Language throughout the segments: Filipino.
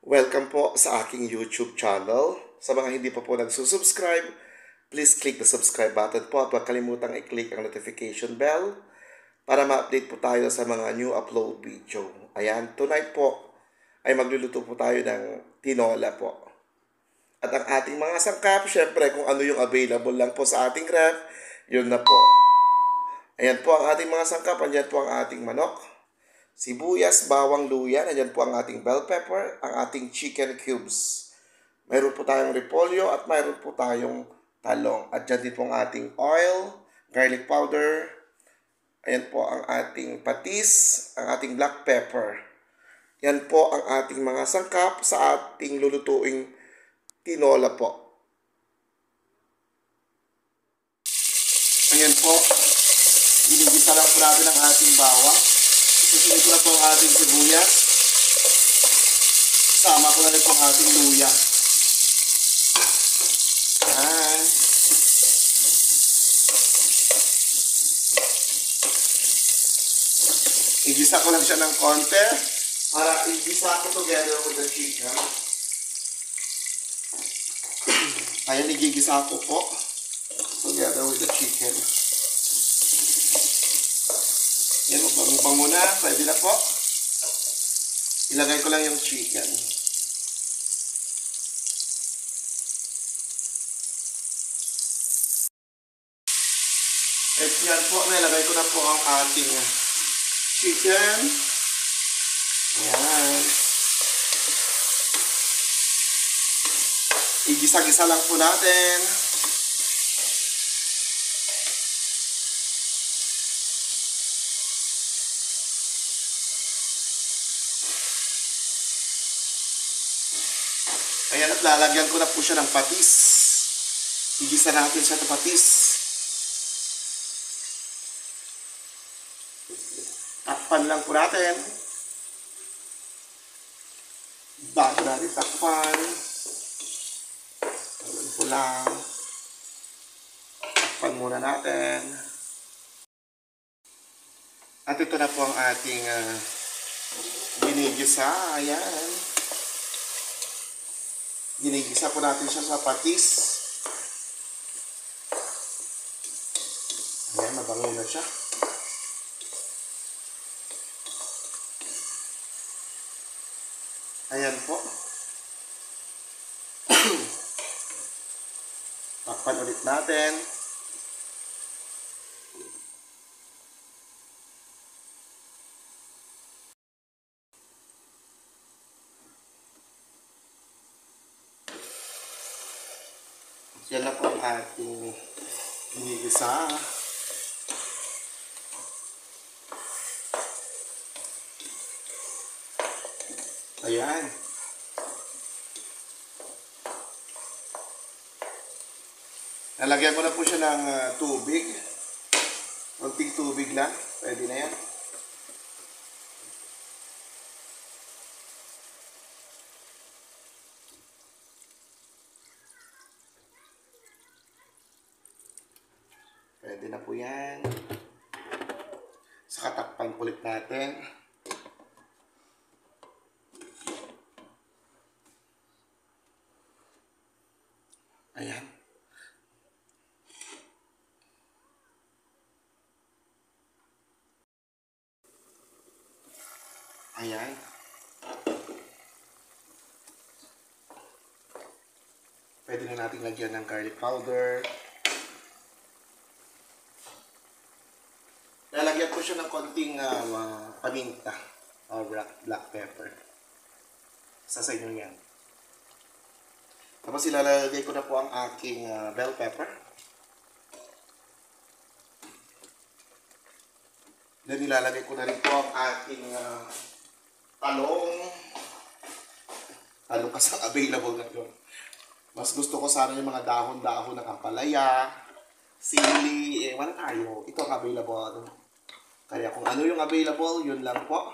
Welcome po sa aking YouTube channel. Sa mga hindi pa po nagsusubscribe, please click the subscribe button po at huwag kalimutang i-click ang notification bell para ma-update po tayo sa mga new upload video. Ayan, tonight po ay magluluto po tayo ng tinola po. At ang ating mga sangkap, syempre kung ano yung available lang po sa ating ref, yun na po. Ayan po ang ating mga sangkap, andyan po ang ating manok, sibuyas, bawang, luya, andyan po ang ating bell pepper, ang ating chicken cubes. Mayroon po tayong repolyo at mayroon po tayong talong. At dyan din po ang ating oil, garlic powder, ayan po ang ating patis, ang ating black pepper. Yan po ang ating mga sangkap sa ating lulutuing tinola po. Ayan po, ginigisa lang po natin ang ating bawang. Susunod ko na po ang ating sibuyas. Sama ko na rin po ang ating luya. Ayan. Igisa ko lang siya ng konti para igisa ko together with the chicken. Ayan, igigisa ko po together with the chicken. Yan, bango-bango na. Pwede na po. Ilagay ko lang yung chicken. At yan po, nilagay ko na po ang ating chicken. Ayan. Igisa-gisa lang po natin. Ayan, at lalagyan ko na po siya ng patis. Igisa natin siya ng patis. Takpan lang po natin. Bago natin takpan. Takpan po lang. Takpan muna natin. At ito na po ang ating ginigisa. Ayan. Ginigisa po natin siya sa patis. Ayan, mabango na siya. Ayan po. Takpan ulit natin. Yan na po ang ating ginigisa. Ayan. Nalagyan ko na po siya ng tubig. Konting tubig lang. Pwede na yan. Pwede na po yan. Saka takpan ulit natin. Ayan. Ayan. Pwede na natin lagyan ng garlic powder. Lalagyan ko siya ng konting paminta o black pepper. Sa inyo yan. Tapos ilalagay ko na po ang aking bell pepper. Then ilalagay ko na rin po ang aking talong. Talong kasi available na yun. Mas gusto ko sana yung mga dahon-dahon ng ampalaya, sili, wala tayo. Ito ang available. Kaya kung ano yung available, yun lang po.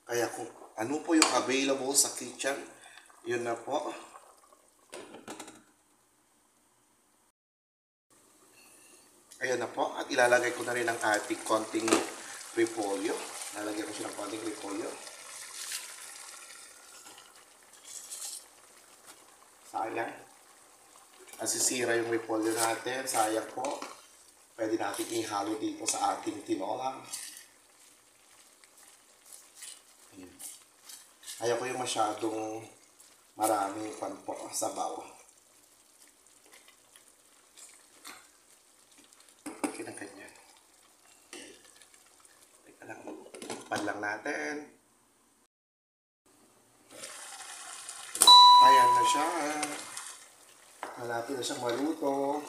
Kaya kung ano po yung available sa kitchen, yun na po. Ayan na po. At ilalagay ko na rin ang ating konting repolyo. Lalagyan ko siya ng konting repolyo. Sayang. Nasisira yung repolyo natin. Sayang po. Pwede natin ihalo dito sa ating tinola. Ayan. Ayaw ko yung masyadong maraming panpo sa baw. Okay na ganyan. Teka lang. Pan lang natin. Ayan na siya. Malapit na siyang maluto.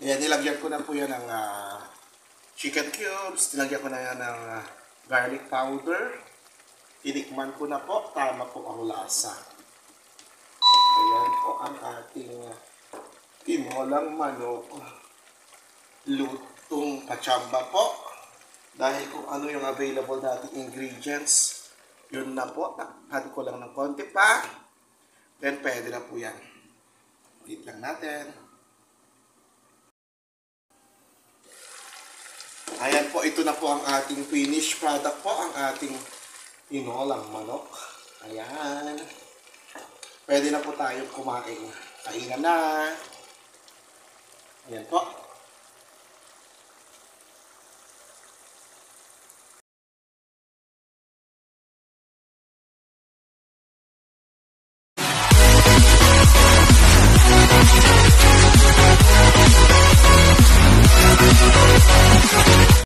Ayan, nilagyan ko na po yan ng chicken cubes. Nilagyan ko na yan ng garlic powder. Tinikman ko na po. Tama po ang lasa. Ayan po ang ating tinolang manok. Lutong kachamba po. Dahil kung ano yung available nating ingredients, yun na po. Takpan ko lang ng konti pa. Then pwede na po yan. Ulit lang natin. Ayan po, ito na po ang ating finished product po, ang ating tinolang manok. Ayan. Pwede na po tayong kumain. Kainan na. Ayan po.